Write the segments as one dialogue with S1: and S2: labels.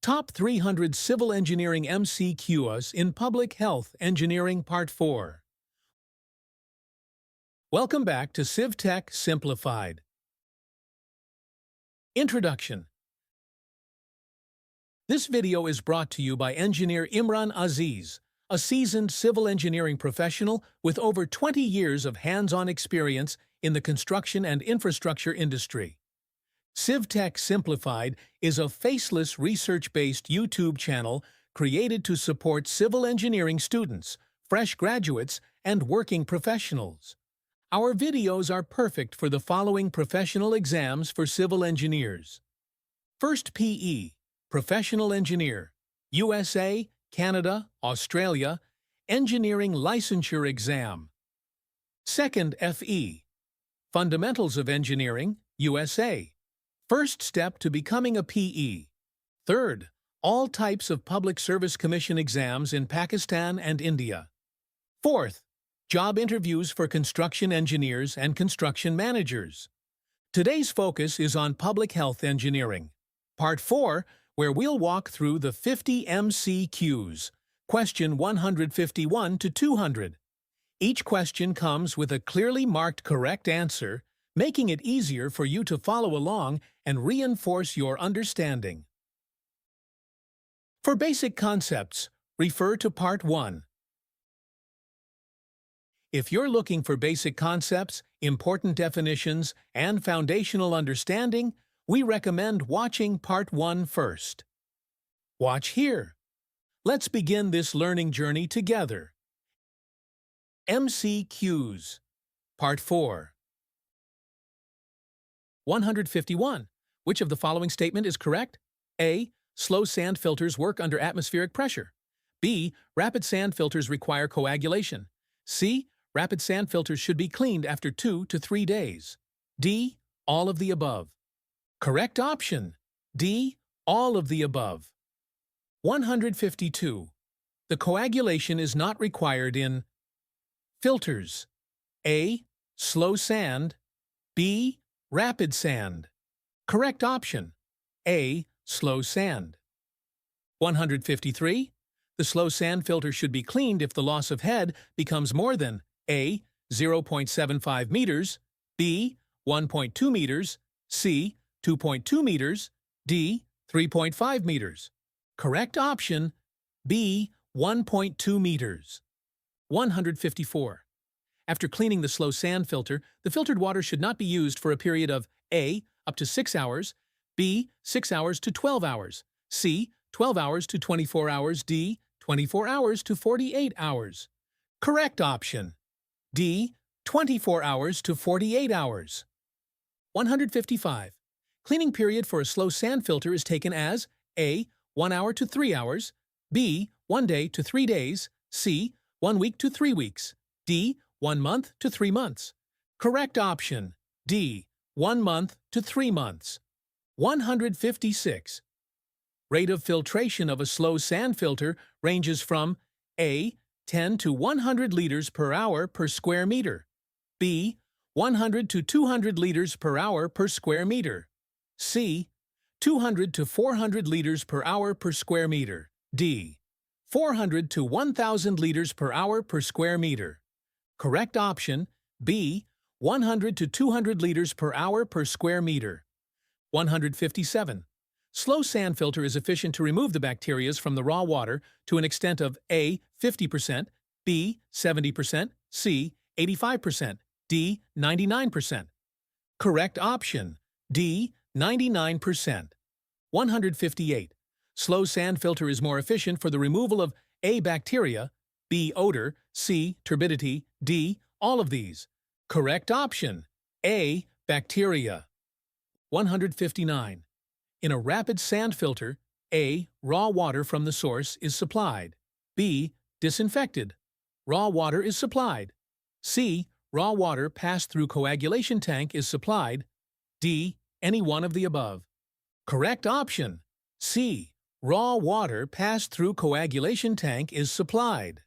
S1: Top 300 Civil Engineering MCQs in Public Health Engineering Part 4. Welcome back to CivTech Simplified. Introduction. This video is brought to you by engineer Imran Aziz, a seasoned civil engineering professional with over 20 years of hands-on experience in the construction and infrastructure industry. CivTech Simplified is a faceless research-based YouTube channel created to support civil engineering students, fresh graduates, and working professionals. Our videos are perfect for the following professional exams for civil engineers. First PE, Professional Engineer, USA, Canada, Australia, Engineering Licensure Exam. Second FE, Fundamentals of Engineering, USA. First step to becoming a PE. Third, all types of Public Service Commission exams in Pakistan and India. Fourth, job interviews for construction engineers and construction managers. Today's focus is on public health engineering. Part 4, where we'll walk through the 50 MCQs, question 151 to 200. Each question comes with a clearly marked correct answer, making it easier for you to follow along and reinforce your understanding. For basic concepts, refer to Part 1. If you're looking for basic concepts, important definitions, and foundational understanding, we recommend watching Part 1 first. Watch here. Let's begin this learning journey together. MCQs. Part 4. 151. Which of the following statement is correct? A. Slow sand filters work under atmospheric pressure. B. Rapid sand filters require coagulation. C. Rapid sand filters should be cleaned after 2 to 3 days. D. All of the above. Correct option. D. All of the above. 152. The coagulation is not required in filters. A. Slow sand. B. Rapid sand. Correct option. A. Slow sand. 153. The slow sand filter should be cleaned if the loss of head becomes more than A. 0.75 meters, B. 1.2 meters, C. 2.2 meters, D. 3.5 meters. Correct option. B. 1.2 meters. 154. After cleaning the slow sand filter, the filtered water should not be used for a period of A. Up to 6 hours, B. 6 hours to 12 hours, C. 12 hours to 24 hours, D. 24 hours to 48 hours. Correct option. D. 24 hours to 48 hours. 155. Cleaning period for a slow sand filter is taken as A. 1 hour to 3 hours, B. 1 day to 3 days, C. 1 week to 3 weeks, D. 1 month to 3 months. Correct option. D. 1 month to 3 months. 156. Rate of filtration of a slow sand filter ranges from A. 10 to 100 liters per hour per square meter, B. 100 to 200 liters per hour per square meter, C. 200 to 400 liters per hour per square meter, D. 400 to 1,000 liters per hour per square meter. Correct option. B. 100 to 200 liters per hour per square meter. 157. Slow sand filter is efficient to remove the bacteria from the raw water to an extent of A. 50%, B. 70%, C. 85%, D. 99%. Correct option. D. 99%. 158. Slow sand filter is more efficient for the removal of A. Bacteria, B. Odor, C. Turbidity, D. All of these. Correct option. A. Bacteria. 159. In a rapid sand filter, A. Raw water from the source is supplied. B. Disinfected. Raw water is supplied. C. Raw water passed through coagulation tank is supplied. D. Any one of the above. Correct option. C. Raw water passed through coagulation tank is supplied.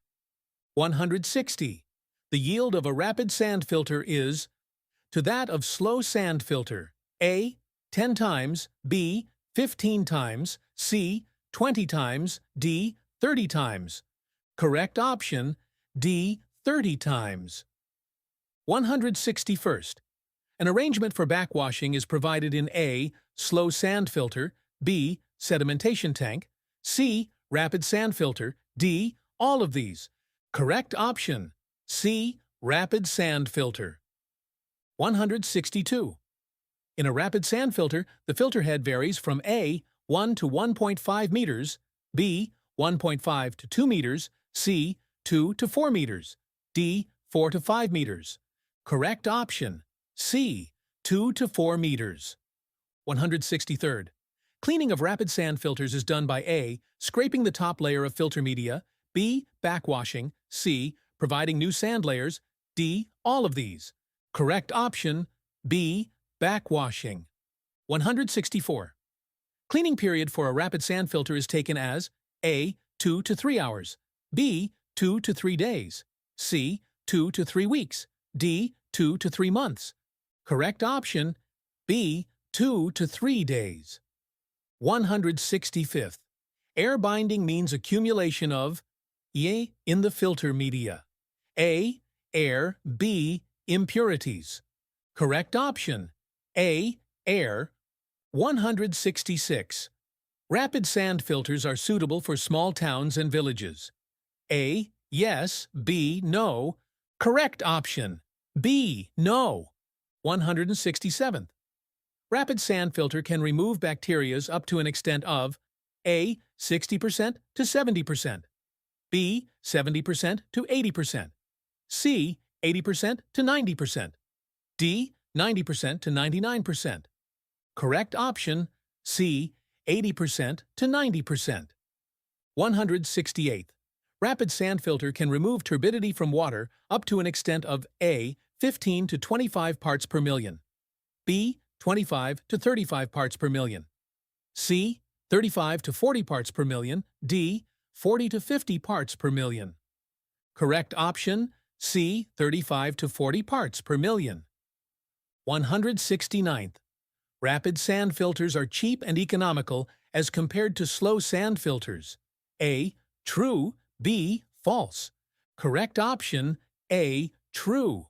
S1: 160. The yield of a rapid sand filter is to that of slow sand filter. A. 10 times, B. 15 times, C. 20 times, D. 30 times. Correct option, D. 30 times. 161st. An arrangement for backwashing is provided in A. Slow sand filter, B. Sedimentation tank, C. Rapid sand filter, D. All of these. Correct option, C. Rapid sand filter. 162. In a rapid sand filter, the filter head varies from A. 1 to 1.5 meters, B. 1.5 to 2 meters, C. 2 to 4 meters, D. 4 to 5 meters. Correct option, C. 2 to 4 meters. 163rd. Cleaning of rapid sand filters is done by A. Scraping the top layer of filter media, B. Backwashing, C. Providing new sand layers, D. All of these. Correct option, B. Backwashing. 164. Cleaning period for a rapid sand filter is taken as A. 2 to 3 hours, B. 2 to 3 days, C. 2 to 3 weeks, D. 2 to 3 months. Correct option, B. 2 to 3 days. 165th. Air binding means accumulation of E in the filter media. A. Air, B. Impurities. Correct option, A. Air. 166. Rapid sand filters are suitable for small towns and villages. A. Yes, B. No. Correct option, B. No. 167th. Rapid sand filter can remove bacteria up to an extent of A. 60% to 70%, B. 70% to 80%, C. 80% to 90%, D. 90% to 99%. Correct option, C. 80% to 90%. 168th. Rapid sand filter can remove turbidity from water up to an extent of A. 15 to 25 parts per million, B. 25 to 35 parts per million, C. 35 to 40 parts per million, D. 40 to 50 parts per million. Correct option, C. 35 to 40 parts per million. 169th. Rapid sand filters are cheap and economical as compared to slow sand filters. A. True, B. False. Correct option, A. True.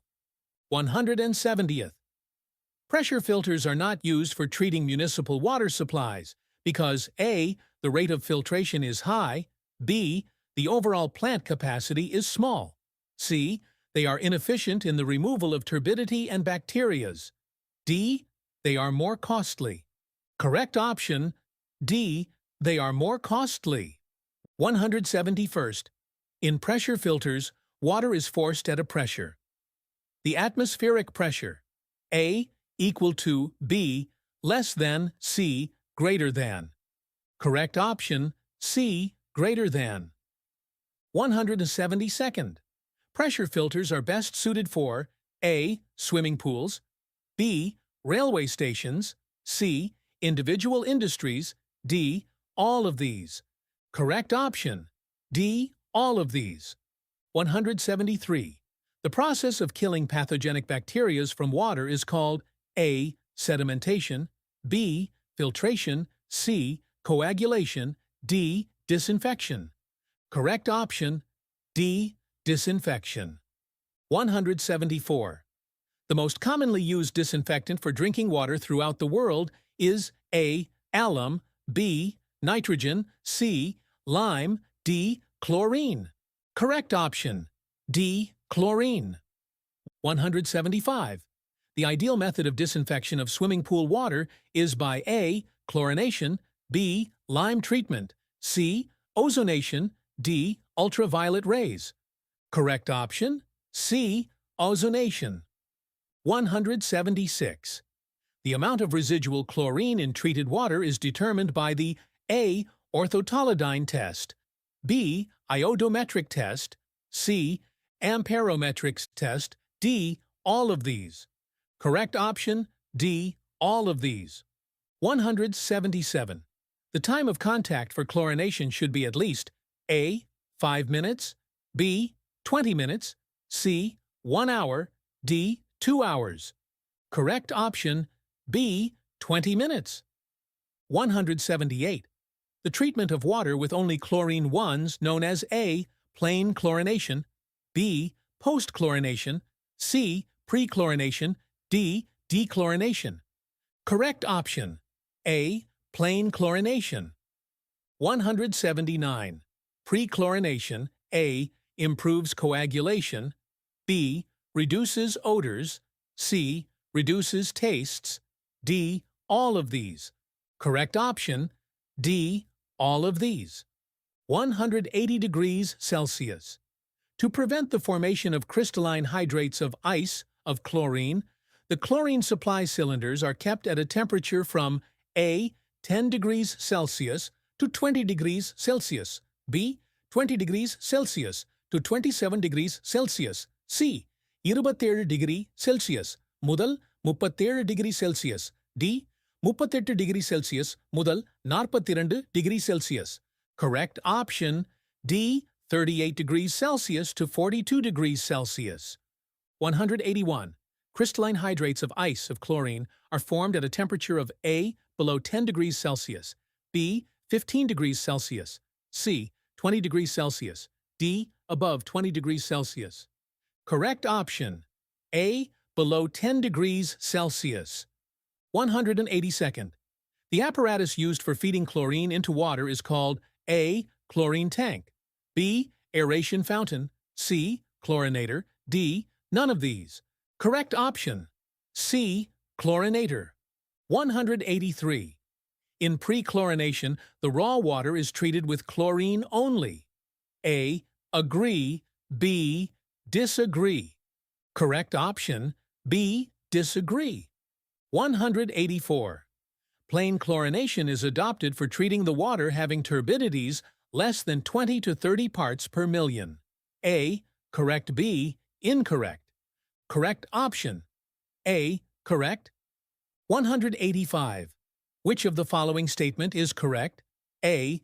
S1: 170th. Pressure filters are not used for treating municipal water supplies because A. The rate of filtration is high, B. The overall plant capacity is small, C. They are inefficient in the removal of turbidity and bacterias, D. They are more costly. Correct option, D. They are more costly. 171st. In pressure filters, water is forced at a pressure. The atmospheric pressure, A. Equal to B. Less than C. Greater than. Correct option, C. Greater than. 172nd. Pressure filters are best suited for A. Swimming pools, B. Railway stations, C. Individual industries, D. All of these. Correct option, D. All of these. 173. The process of killing pathogenic bacteria from water is called A. Sedimentation, B. Filtration, C. Coagulation, D. Disinfection. Correct option, D. Disinfection. 174. The most commonly used disinfectant for drinking water throughout the world is A. Alum, B. Nitrogen, C. Lime, D. Chlorine. Correct option, D. Chlorine. 175. The ideal method of disinfection of swimming pool water is by A. Chlorination, B. Lime treatment, C. Ozonation, D. Ultraviolet rays. Correct option, C. Ozonation. 176. The amount of residual chlorine in treated water is determined by the A. Orthotolidine test, B. Iodometric test, C. Amperometric test, D. All of these. Correct option, D. All of these. 177. The time of contact for chlorination should be at least A. 5 minutes, B. 20 minutes, C. 1 hour, D. 2 hours. Correct option, B. 20 minutes. 178. The treatment of water with only chlorine 1s known as A. Plain chlorination, B. Post-chlorination, C. Pre-chlorination, D. Dechlorination. Correct option A. Plain chlorination. 179. Pre-chlorination A. Improves coagulation, B. Reduces odors, C. Reduces tastes, D. All of these. Correct option D. All of these. 180 degrees Celsius. To prevent the formation of crystalline hydrates of ice of chlorine, the chlorine supply cylinders are kept at a temperature from A. 10 degrees Celsius to 20 degrees Celsius, B. 20 degrees Celsius to 27 degrees Celsius, C. 27 degree Celsius முதல் 37 degree Celsius, D. 38 degree Celsius முதல் 42 degree Celsius. Correct option D. 38 degrees Celsius to 42 degrees Celsius. 181. Crystalline hydrates of ice of chlorine are formed at a temperature of A. below 10 degrees Celsius, B. 15 degrees Celsius, C. 20 degrees Celsius, D. above 20 degrees Celsius. Correct option A. below 10 degrees Celsius. 182nd. The apparatus used for feeding chlorine into water is called A. Chlorine tank, B. Aeration fountain, C. Chlorinator, D. None of these. Correct option C. Chlorinator. 183. In pre-chlorination, the raw water is treated with chlorine only. A. Agree, B. Disagree. Correct option B. Disagree. 184. Plain chlorination is adopted for treating the water having turbidities less than 20 to 30 parts per million. A. Correct, B. Incorrect. Correct option A. Correct. 185. Which of the following statement is correct? A.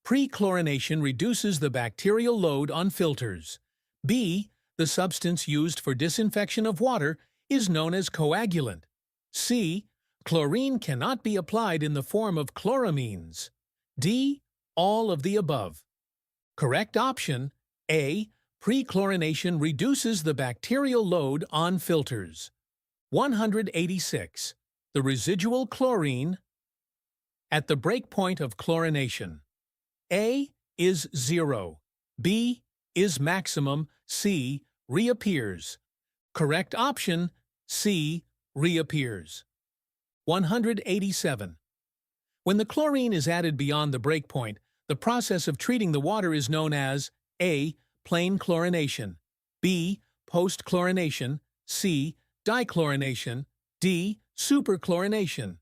S1: Pre-chlorination reduces the bacterial load on filters. B. The substance used for disinfection of water is known as coagulant. C. Chlorine cannot be applied in the form of chloramines. D. All of the above. Correct option A. Pre-chlorination reduces the bacterial load on filters. 186. The residual chlorine at the breakpoint of chlorination. A. is 0. B. is maximum, C. reappears. Correct option C. reappears. 187. When the chlorine is added beyond the breakpoint, the process of treating the water is known as A. plain chlorination, B. post-chlorination, C. dichlorination, D. superchlorination.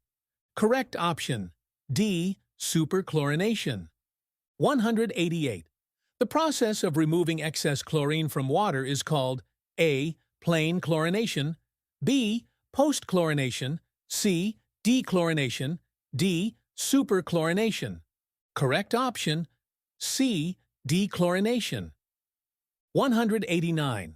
S1: Correct option D. superchlorination. 188. The process of removing excess chlorine from water is called A. plain chlorination, B. post-chlorination, C. dechlorination, D. superchlorination. Correct option C. dechlorination. 189.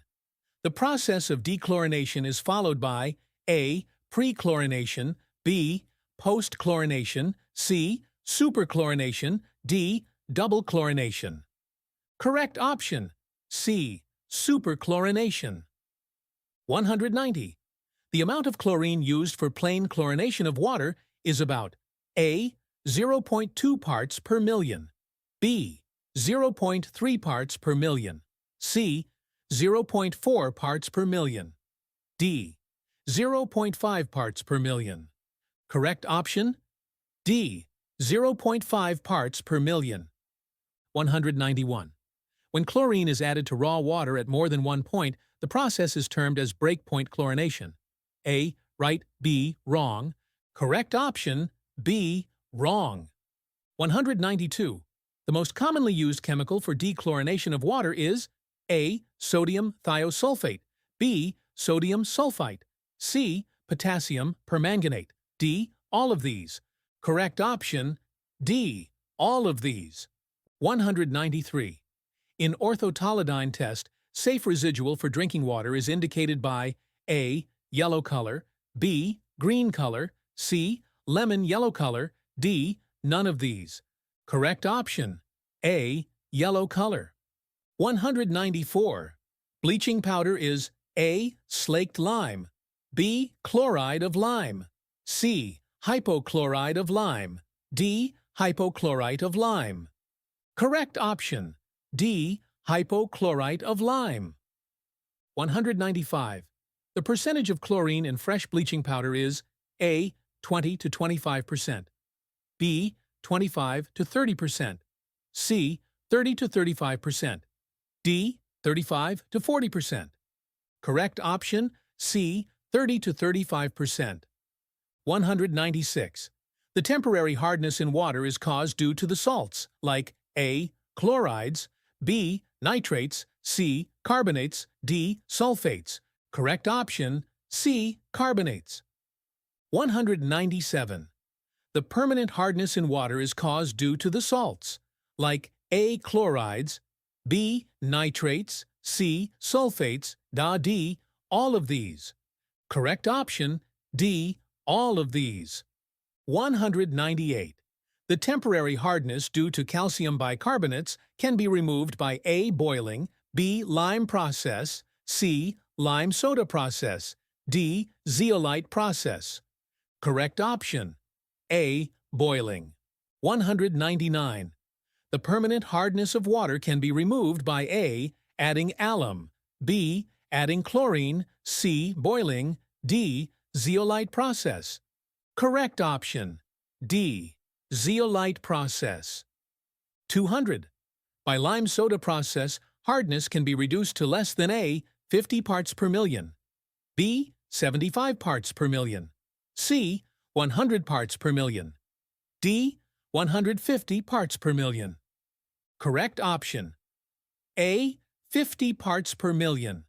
S1: The process of dechlorination is followed by A. pre-chlorination, B. post-chlorination, C. superchlorination, D. double chlorination. Correct option C. superchlorination. 190. The amount of chlorine used for plain chlorination of water is about A. 0.2 parts per million, B. 0.3 parts per million, C. 0.4 parts per million, D. 0.5 parts per million. Correct option D. 0.5 parts per million. 191. When chlorine is added to raw water at more than one point, the process is termed as breakpoint chlorination. A. Right, B. Wrong. Correct option B. Wrong. 192. The most commonly used chemical for dechlorination of water is A. Sodium thiosulfate, B. Sodium sulfite, C. Potassium permanganate, D. All of these. Correct option D. All of these. 193. In orthotolidine test, safe residual for drinking water is indicated by A. Yellow color, B. Green color, C. Lemon yellow color, D. None of these. Correct option. A. Yellow color. 194. Bleaching powder is A. Slaked lime, B. Chloride of lime, C. Hypochlorite of lime, D. Hypochlorite of lime. Correct option. D. Hypochlorite of lime. 195. The percentage of chlorine in fresh bleaching powder is A. 20 to 25%, B. 25 to 30%, C. 30 to 35%, D. 35 to 40%. Correct option. C. 30 to 35%. 196. The temporary hardness in water is caused due to the salts, like A. Chlorides, B. Nitrates, C. Carbonates, D. Sulfates. Correct option. C. Carbonates. 197. The permanent hardness in water is caused due to the salts, like A. Chlorides, B. Nitrates, C. Sulfates, D. All of these. Correct option. D. All of these. 198. The temporary hardness due to calcium bicarbonates can be removed by A. Boiling, B. Lime process, C. Lime soda process, D. Zeolite process. Correct option. A. Boiling. 199. The permanent hardness of water can be removed by A. Adding alum, B. Adding chlorine, C. Boiling, D. Zeolite process. Correct option. D. Zeolite process. 200. By lime soda process, hardness can be reduced to less than A. 50 parts per million, B. 75 parts per million, C. 100 parts per million, D. 150 parts per million. Correct option. A. 50 parts per million.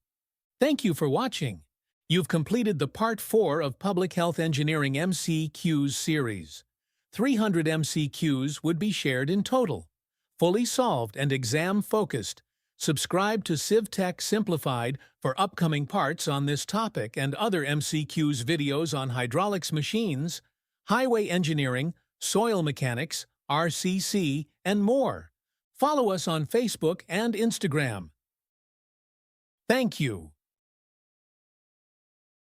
S1: Thank you for watching. You've completed the Part 4 of Public Health Engineering MCQs series. 300 MCQs would be shared in total. Fully solved and exam-focused. Subscribe to CivTech Simplified for upcoming parts on this topic and other MCQs videos on hydraulics machines, highway engineering, soil mechanics, RCC, and more. Follow us on Facebook and Instagram. Thank you.